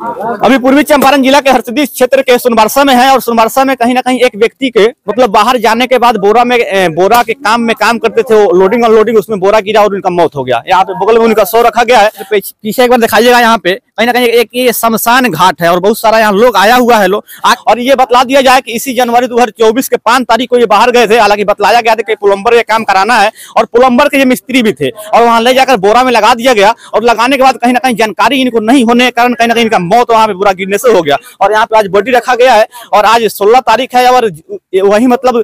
अभी पूर्वी चंपारण जिला के हरसिद्धि क्षेत्र के सोनबरसा में है और सोनबरसा में कहीं ना कहीं एक व्यक्ति के मतलब बाहर जाने के बाद बोरा के काम में काम करते थे, वो लोडिंग अनलोडिंग, उसमें बोरा गिरा और उनका मौत हो गया। यहाँ पे बगल में उनका शव रखा गया है। पीछे एक बार दिखाइएगा, यहाँ पे कहीं ना कहीं एक ये शमशान घाट है और बहुत सारा यहाँ लोग आया हुआ है और ये बतला दिया जाए कि इसी जनवरी 2024 के 5 तारीख को ये बाहर गए थे। हालांकि बतलाया गया था कि प्लम्बर ये काम कराना है और प्लम्बर के ये मिस्त्री भी थे और वहां ले जाकर बोरा में लगा दिया गया और लगाने के बाद कहीं ना कहीं जानकारी इनको नहीं होने के कारण कहीं ना कहीं इनका मौत वहां पे पूरा गिरने से हो गया। और यहाँ पे आज बॉडी रखा गया है और आज 16 तारीख है और वही मतलब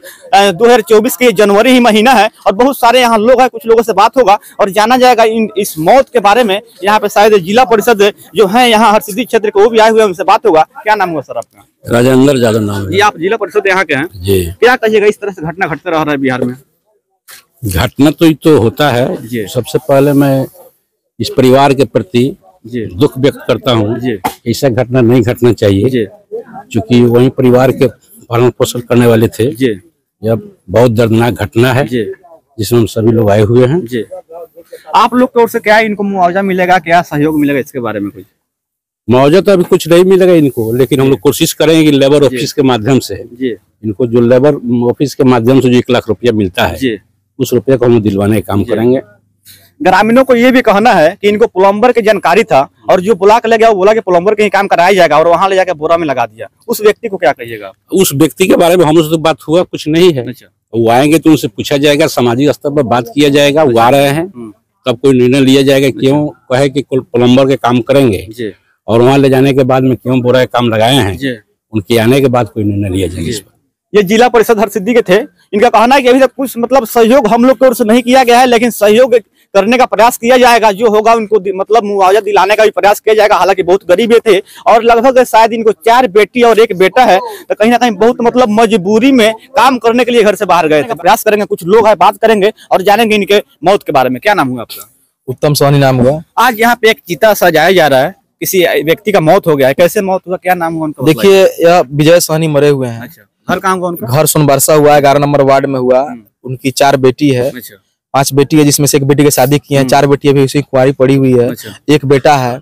2024 के जनवरी ही महीना है और बहुत सारे यहाँ लोग हैं। कुछ लोगों से बात होगा और जाना जाएगा इस मौत के बारे में। यहाँ पे शायद जिला परिषद जो है यहाँ हरसिद्धि क्षेत्र के वो भी आए हुए हैं, उनसे बात होगा। क्या नाम हुआ सर आपका? राजेंद्र यादव नाम है। ये आप जिला परिषद यहाँ के हैं जी। क्या कहिएगा, इस तरह से घटना घटते रह रहा है बिहार में? घटना तो होता है। सबसे पहले मैं इस परिवार के प्रति दुख व्यक्त करता हूँ। ऐसा घटना नहीं घटना चाहिए क्योंकि वही परिवार के पालन पोषण करने वाले थे। यह बहुत दर्दनाक घटना है जिसमें हम सभी लोग आए हुए हैं। आप लोग की ओर से क्या इनको मुआवजा मिलेगा, क्या सहयोग मिलेगा, इसके बारे में कुछ? मुआवजा तो अभी कुछ नहीं मिलेगा इनको, लेकिन हम लोग कोशिश करेंगे कि लेबर ऑफिस के माध्यम से इनको जो लेबर ऑफिस के माध्यम से जो 1 लाख रुपया मिलता है उस रुपये को हम दिलवाने का काम करेंगे। ग्रामीणों को ये भी कहना है कि इनको प्लम्बर की जानकारी था और जो बुला के ले गया वो बोला कि प्लम्बर के ही काम कराया जाएगा और वहां ले जाकर बोरा में लगा दिया। उस व्यक्ति को क्या कहिएगा? उस व्यक्ति के बारे में हम तो बात हुआ कुछ नहीं है। वो आएंगे तो उनसे पूछा जाएगा, सामाजिक स्तर पर बात किया जाएगा। वो आ रहे हैं तब कोई निर्णय लिया जाएगा। क्यों कहे कि प्लम्बर के काम करेंगे और वहां ले जाने के बाद में क्यों बोरा के काम लगाए हैं, उनके आने के बाद कोई निर्णय लिया जाएगा इस पर। ये जिला परिषद हरसिद्धि के थे। इनका कहना है कि अभी तक कुछ मतलब सहयोग हम लोग की ओर से नहीं किया गया है, लेकिन सहयोग करने का प्रयास किया जाएगा। जो होगा उनको मतलब मुआवजा दिलाने का भी प्रयास किया जाएगा। हालांकि बहुत गरीब थे और लगभग शायद इनको 4 बेटी और 1 बेटा है, तो कहीं ना कहीं बहुत मतलब मजबूरी में काम करने के लिए घर से बाहर गए थे। प्रयास करेंगे, कुछ लोग है बात करेंगे और जानेंगे इनके मौत के बारे में। क्या नाम हुआ आपका? उत्तम सोनी नाम हुआ। आज यहाँ पे एक चिता सजाया जा रहा है, किसी व्यक्ति का मौत हो गया है। कैसे मौत हुआ, क्या नाम हुआ उनका? देखिए, यह विजय सोनी मरे हुए हैं। अच्छा, घर कहाँ हुआ उनका? घर सोनबरसा हुआ, 11 नंबर वार्ड में हुआ। उनकी 4 बेटी है। 5 बेटी है, जिसमें से 1 बेटी की शादी की है। 4 बेटी अभी उसी कुंवारी पड़ी हुई है। 1 बेटा है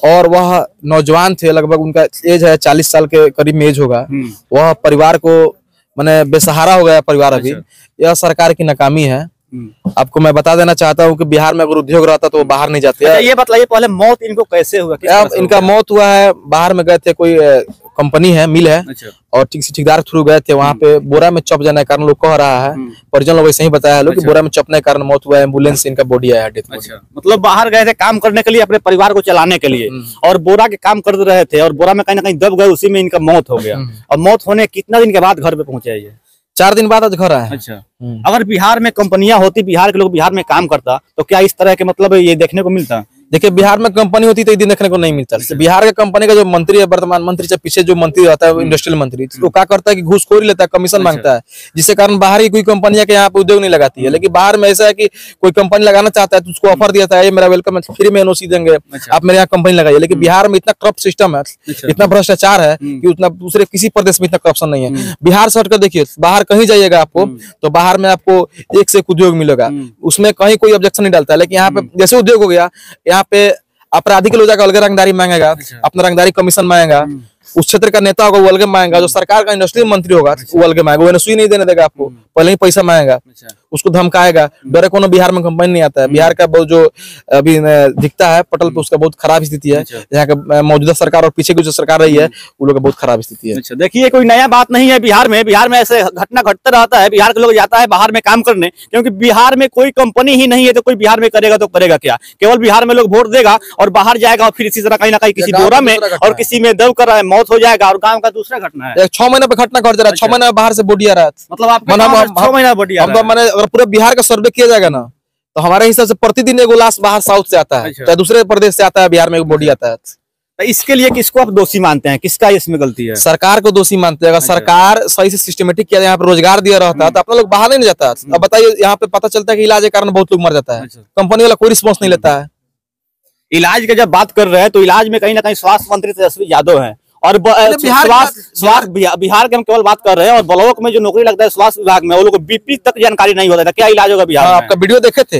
और वह नौजवान थे। लगभग उनका एज है 40 साल के करीब में एज होगा। वह परिवार को माने बेसहारा हो गया परिवार अभी। यह सरकार की नाकामी है। आपको मैं बता देना चाहता हूँ कि बिहार में अगर उद्योग रहता तो वो बाहर नहीं जाते। ये बताइए पहले मौत इनको कैसे हुआ? इनका मौत हुआ है, बाहर में गए थे, कोई कंपनी है, मिल है और ठेकेदार थ्रू गए थे। वहाँ पे बोरा में चप जाने के कारण लोग कह रहा है, परिजन लोग ऐसे ही बताया लोग कि बोरा में चपने के कारण मौत हुआ है। एम्बुलेंस से इनका बॉडी आया डेथ। मतलब बाहर गए थे काम करने के लिए, अपने परिवार को चलाने के लिए और बोरा के काम कर रहे थे और बोरा में कहीं ना कहीं दब गए, उसी में इनका मौत हो गया। और मौत होने कितना दिन के बाद घर पे पहुंचे? ये 4 दिन बाद आज घर आए। अच्छा, अगर बिहार में कंपनियां होती, बिहार के लोग बिहार में काम करता, तो क्या इस तरह के मतलब ये देखने को मिलता? देखिए, बिहार में कंपनी होती तो ये दिन देखने को नहीं मिलता। बिहार के कंपनी का जो मंत्री है, वर्तमान मंत्री से पीछे जो मंत्री रहता है इंडस्ट्रियल मंत्री, वो क्या करता है कि घूसखोरी लेता है, कमीशन मांगता है, जिससे कारण बाहर की कोई कंपनियां के यहाँ पे उद्योग नहीं लगाती है। लेकिन बाहर में ऐसा है कि कोई कंपनी लगाना चाहता है तो उसको ऑफर दिया है, मेरा वेलकम है, फ्री में एनओसी देंगे, आप मेरे यहाँ कंपनी लगाइए। लेकिन बिहार में इतना करप्ट सिस्टम है, इतना भ्रष्टाचार है कि उतना दूसरे किसी प्रदेश में इतना करप्शन नहीं है। बिहार से हटकर देखिए, बाहर कहीं जाइएगा आपको तो बाहर में आपको 1 से 1 उद्योग मिलेगा, उसमें कहीं कोई ऑब्जेक्शन नहीं डालता है। लेकिन यहाँ पे जैसे उद्योग हो गया, यहाँ पे अपराधी के लोग जाकर अलग रंगदारी मांगेगा, अपना रंगदारी कमीशन मांगेगा। उस क्षेत्र का नेता होगा वो अलग मांगेगा, जो सरकार का इंडस्ट्रियल मंत्री होगा वो अलग मांगेगा। वो एनओसी नहीं देने देगा आपको, पहले ही पैसा मांगेगा, उसको धमकाएगा। डरे कोनो बिहार में कंपनी नहीं आता है। बिहार का बहुत जो अभी दिखता है पटल पे, उसका बहुत खराब स्थिति है। यहाँ का मौजूदा सरकार और पीछे की जो सरकार रही है वो लोग का बहुत खराब स्थिति है। अच्छा, देखिए, कोई नया बात नहीं है बिहार में। बिहार में ऐसे घटना घटता रहता है। बिहार के लोग जाता है बाहर में काम करने, क्योंकि बिहार में कोई कंपनी ही नहीं है। तो कोई बिहार में करेगा तो करेगा क्या? केवल बिहार में लोग वोट देगा और बाहर जाएगा और फिर इसी तरह कहीं ना कहीं किसी बोरा में और किसी में दब कर मौत हो जाएगा। और गाँव का दूसरा घटना है, 6 महीने पे घटना घट जा रहा है। 6 महीने बाहर से बॉडी आ रहा है। मतलब आप 6 महीना बॉडी आ रहा है। मैंने अगर पूरे बिहार का सर्वे किया जाएगा ना, तो हमारे हिसाब से प्रतिदिन 1 लाश बाहर साउथ से आता है, चाहे दूसरे प्रदेश से आता है, बिहार में बॉडी आता है। तो इसके लिए किसको आप दोषी मानते हैं? किसका इसमें गलती है? सरकार को दोषी मानते हैं। अगर सरकार सही से सिस्टमेटिक किया, यहाँ पे रोजगार दिया रहता है तो अपना लोग बाहर नहीं जाता। अब बताइए, यहाँ पे पता चलता है कि इलाज के कारण बहुत लोग मर जाता है, कंपनी वाला कोई रिस्पॉन्स नहीं लेता है। इलाज की जब बात कर रहे हैं तो इलाज में कहीं ना कहीं स्वास्थ्य मंत्री तेजस्वी यादव है और बिहार के हम केवल बात कर रहे हैं। और ब्लॉक में जो नौकरी लगता है स्वास्थ्य विभाग में, वो लोग बीपी तक जानकारी नहीं होता था क्या इलाज होगा बिहार में। आपका वीडियो देखे थे।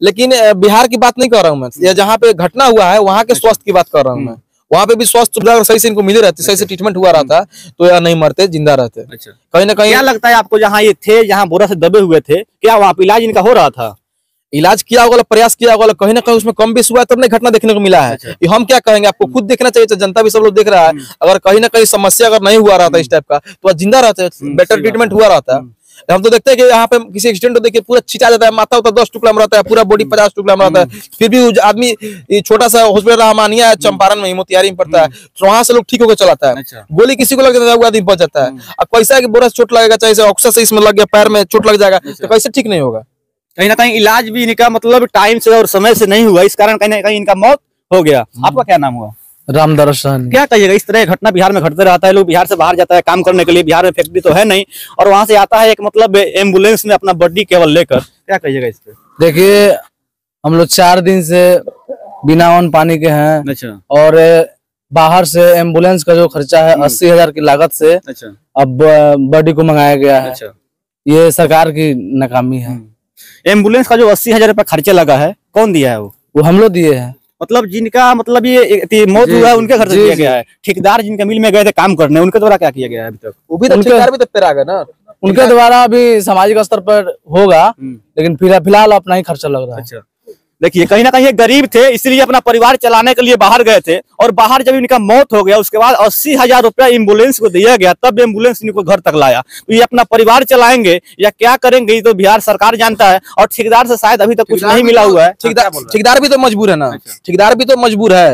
लेकिन बिहार की बात नहीं कर रहा हूँ मैं, जहाँ पे घटना हुआ है वहाँ के स्वास्थ्य की बात कर रहा हूँ मैं। वहाँ पे भी स्वास्थ्य सुविधा अगर सही से इनको मिले रहती, सही से ट्रीटमेंट हुआ रहता तो यार नहीं मरते, जिंदा रहते। अच्छा, कहीं ना कहीं क्या लगता है आपको, जहाँ ये थे, जहाँ बोरा से दबे हुए थे, क्या वहाँ पे इलाज इनका हो रहा था? इलाज किया होगा, प्रयास किया होगा, कहीं ना कहीं उसमें कम बेस हुआ है, तब नहीं घटना देखने को मिला है। ये हम क्या कहेंगे, आपको खुद देखना चाहिए, जनता भी सब लोग देख रहा है। अगर कहीं ना कहीं समस्या अगर नहीं हुआ रहता इस टाइप का तो जिंदा रहते, बेटर ट्रीटमेंट हुआ रहता। हम तो देखते हैं कि यहाँ पे किसी एक्सीडेंट को देखिए पूरा छिटा जाता है, माथा उतना 10 टुकड़ा में रहता है, पूरा बॉडी 50 टुकड़ा में रहता है, फिर भी आदमी छोटा सा हॉस्पिटल रहमानिया है, चंपारण में, मोतिहारी में पड़ता है, तो वहां से लोग ठीक होकर चलाता है। गोली किसी को लग जाता है, वो आदमी बच जाता है। अब कैसा है कि बोरा से चोट लगेगा, चाहे ऑक्सीजन से इसमें लग गया, पैर में चोट लग जाएगा, तो कैसे ठीक नहीं होगा? कहीं ना कहीं इलाज भी इनका मतलब टाइम से और समय से नहीं हुआ, इस कारण कहीं ना कहीं इनका मौत हो गया। आपका क्या नाम हुआ? रामदर्शन। क्या कहिएगा, इस तरह घटना बिहार में घटते रहता है? लोग बिहार से बाहर जाता है काम करने के लिए, बिहार में फैक्ट्री तो है नहीं, और वहां से आता है एक मतलब एम्बुलेंस में अपना बॉडी केवल लेकर। क्या कहिएगा इस पे? देखिए, हम लोग 4 दिन से बिना अन्न पानी के हैं। अच्छा। और बाहर से एम्बुलेंस का जो खर्चा है 80,000 की लागत से अब बॉडी को मंगाया गया है। अच्छा। ये सरकार की नाकामी है। एम्बुलेंस का जो 80,000 रुपया खर्चा लगा है, कौन दिया है? वो हम लोग दिए हैं। मतलब जिनका मतलब ये मौत हुआ है उनके घर से दिया गया है। ठेकेदार जिनके मिल में गए थे काम करने, उनके द्वारा क्या किया गया है अभी तक? वो भी तो ठेकेदार भी तो पेरा गया ना, उनके द्वारा अभी सामाजिक स्तर पर होगा, लेकिन फिलहाल अपना ही खर्चा लग रहा है। अच्छा, देखिए कहीं ना कहीं ये गरीब थे, इसलिए अपना परिवार चलाने के लिए बाहर गए थे, और बाहर जब इनका मौत हो गया उसके बाद 80,000 रुपया एम्बुलेंस को दिया गया, तब एम्बुलेंस इनको घर तक लाया। तो ये अपना परिवार चलाएंगे या क्या करेंगे, ये तो बिहार सरकार जानता है, और ठेकेदार से शायद अभी तक कुछ नहीं मिला हुआ है। ठेकेदार भी तो मजबूर है ना, ठेकेदार भी तो मजबूर है।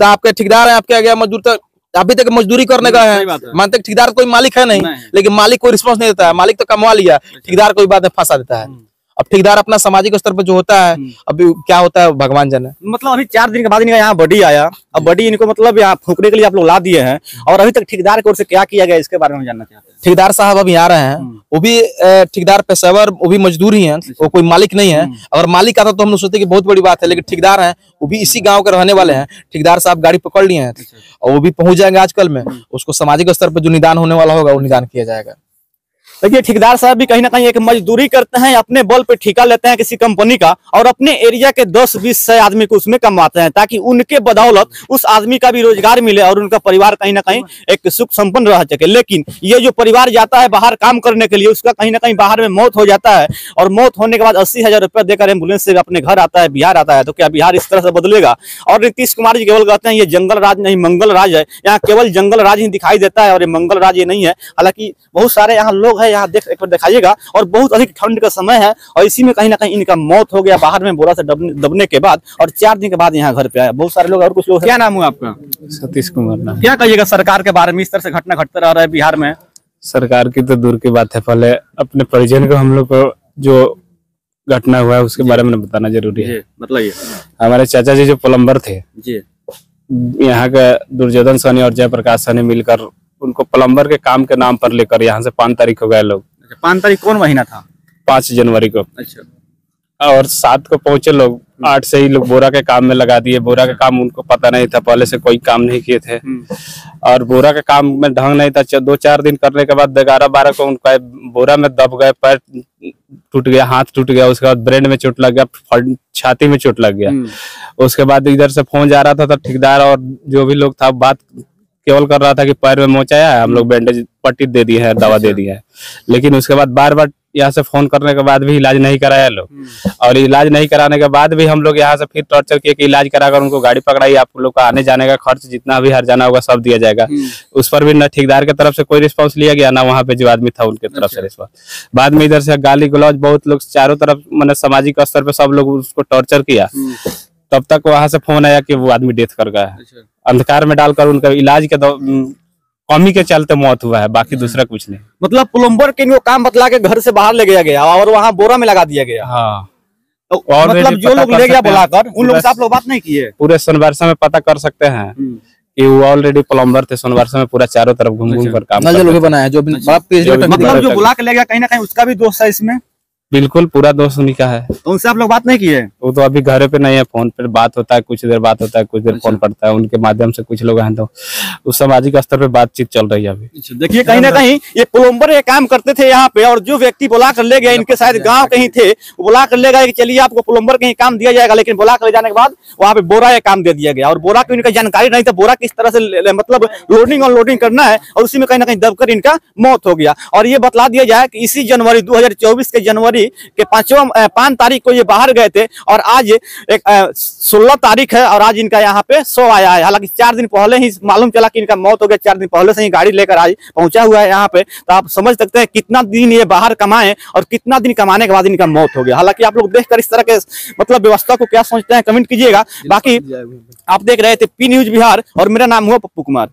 आपके ठेकेदार है, आपके गया मजदूर तक अभी तक मजदूरी करने का है। मानते ठेकेदार कोई मालिक है नहीं, लेकिन मालिक कोई रिस्पॉन्स नहीं देता है। मालिक तो कमवा लिया, ठेकेदार कोई बात में फंसा देता है। अब ठेकेदार अपना सामाजिक स्तर पर जो होता है, अभी क्या होता है भगवान जाने। मतलब अभी 4 दिन के बाद इनका यहाँ बॉडी आया, अब बॉडी इनको मतलब यहाँ फूकने के लिए आप लोग ला दिए हैं, और अभी तक ठेकेदार की ओर से क्या किया गया इसके बारे में जानना चाहते हैं। ठेकेदार साहब अभी आ रहे हैं, वो भी ठेकेदार पेशेवर, वो भी मजदूर ही हैं, वो कोई मालिक नहीं है। अगर मालिक आता तो हम लोग सोचते कि बहुत बड़ी बात है, लेकिन ठेकेदार हैं, वो भी इसी गाँव के रहने वाले हैं। ठेकेदार साहब गाड़ी पकड़ लिए हैं और वो भी पहुंच जाएंगे आजकल में। उसको सामाजिक स्तर पर जो निदान होने वाला होगा वो निदान किया जाएगा। देखिए ठेकेदार साहब भी कहीं ना कहीं एक मजदूरी करते हैं, अपने बल पे ठेका लेते हैं किसी कंपनी का, और अपने एरिया के 10-20 आदमी को उसमें कमाते हैं, ताकि उनके बदौलत उस आदमी का भी रोजगार मिले और उनका परिवार कहीं ना कहीं एक सुख संपन्न रह सके। लेकिन ये जो परिवार जाता है बाहर काम करने के लिए, उसका कहीं ना कहीं बाहर में मौत हो जाता है, और मौत होने के बाद 80,000 रुपया देकर एम्बुलेंस से अपने घर आता है, बिहार आता है। तो क्या बिहार इस तरह से बदलेगा? और नीतीश कुमार जी केवल कहते हैं ये जंगल राज नहीं मंगल राज है, यहाँ केवल जंगल राज ही दिखाई देता है और ये मंगल राज ये नहीं है। हालांकि बहुत सारे यहाँ लोग हैं, यहाँ एक बार दिखाइएगा, और बहुत अधिक ठंड का समय है, और इसी में कहीं ना कहीं इनका मौत हो गया बाहर में बोरा से दबने के बाद, और 4 दिन के बाद यहाँ घर पे आया। बहुत सारे लोग, और कुछ लोग। क्या नाम हुआ आपका? सतीश कुमार नाम। क्या कहिएगा सरकार के बारे में, इस तरह से घटना घटते रह रहा है बिहार में? सरकार की तो दूर की बात है, पहले अपने परिजन को, हम लोग को जो घटना हुआ है उसके बारे में बताना जरूरी है। मतलब ये हमारे चाचा जी जो प्लम्बर थे जी, यहाँ के दुर्योधन सहनी और जयप्रकाश सहनी मिलकर उनको प्लम्बर के काम के नाम पर लेकर यहाँ से 5 तारीख को गए लोग। 5 तारीख कौन महीना था? 5 जनवरी को। अच्छा। और 7 को पहुंचे लोग, 8 से ही लोग बोरा के काम में लगा दिए। बोरा का काम उनको पता नहीं था, पहले से कोई काम नहीं किए थे, और बोरा का काम में ढंग नहीं था। 2-4 दिन करने के बाद 11-12 को उनका बोरा में दब गए, पैर टूट गया, हाथ टूट गया, उसके बाद ब्रेन में चोट लग गया, छाती में चोट लग गया। उसके बाद इधर से फोन जा रहा था, तो ठेकेदार और जो भी लोग था बात केवल कर रहा था कि पैर में मोच आया है, हम लोग बैंडेज पट्टी दे दी है, दवा दे दी है। लेकिन उसके बाद बार-बार यहाँ से फोन करने के बाद भी इलाज नहीं कराया लोग, और इलाज नहीं कराने के बाद भी हम लोग यहाँ से फिर टॉर्चर किए कि इलाज कराकर उनको गाड़ी पकड़ाई, आप लोग का आने जाने का खर्च जितना भी हर जाना होगा सब दिया जाएगा। उस पर भी न ठेकेदार की तरफ से कोई रिस्पॉन्स लिया गया, ना वहाँ पे जो आदमी था उनके तरफ से रिस्पॉन्स। बाद में इधर से गाली गलौज, बहुत लोग चारों तरफ, मैंने सामाजिक स्तर पे सब लोग उसको टॉर्चर किया। तब तक वहां से फोन आया कि वो आदमी डेथ कर गया है। अंधकार में डालकर उनका इलाज के कमी के चलते मौत हुआ है, बाकी दूसरा कुछ नहीं। मतलब प्लम्बर के इनको काम बतला के घर से बाहर ले गया गया और वहाँ बोरा में लगा दिया गया। हाँ, तो मतलब जो लोग ले गया बुलाकर, उन लोगों से आप लोग बात नहीं किए? पूरे सोनबरसा में पता कर सकते हैं कि वो ऑलरेडी प्लम्बर थे, सोनबरसा में पूरा चारों तरफ घूम घूम कर काम बनाया। जो मतलब जो बुला के ले गया, कहीं ना कहीं उसका भी दोष है इसमें। बिल्कुल पूरा दोष उन्हीं का है। तो उनसे आप लोग बात नहीं किए? वो तो अभी घरे पे नहीं है, फोन पे बात होता है, कुछ देर बात होता है, कुछ देर फोन करता है, उनके माध्यम से कुछ लोग हैं तो उस सामाजिक स्तर पे बातचीत चल रही है अभी। देखिए कहीं ना कहीं ये प्लम्बर ये काम करते थे यहाँ पे, और जो व्यक्ति बुला कर ले गया, इनके शायद गांव कहीं थे, वो बुला कर ले गया कि चलिए आपको प्लम्बर कहीं काम दिया जाएगा, लेकिन बुला कर ले जाने के बाद वहाँ पे बोरा ये काम दे दिया गया, और बोरा की इनका जानकारी नहीं था, बोरा किस तरह से मतलब लोडिंग अनलोडिंग करना है, और उसी में कहीं ना कहीं दबकर इनका मौत हो गया। और ये बतला दिया जाए कि इसी जनवरी 2024 के जनवरी के 5 तारीख को ये बाहर गए थे, और आज 16 तारीख है, और आज इनका यहाँ पे शव आया है। हालांकि 4 दिन पहले ही मालूम चला कि इनका मौत हो गया, 4 दिन पहले से ही गाड़ी लेकर आज पहुंचा हुआ है यहाँ पे। तो आप समझ सकते हैं कितना दिन ये बाहर कमाए और कितना दिन कमाने के बाद इनका मौत हो गया। हालांकि आप लोग देखकर इस तरह के मतलब व्यवस्था को क्या सोचते हैं कमेंट कीजिएगा। बाकी आप देख रहे थे पी न्यूज बिहार और मेरा नाम हुआ पप्पू कुमार।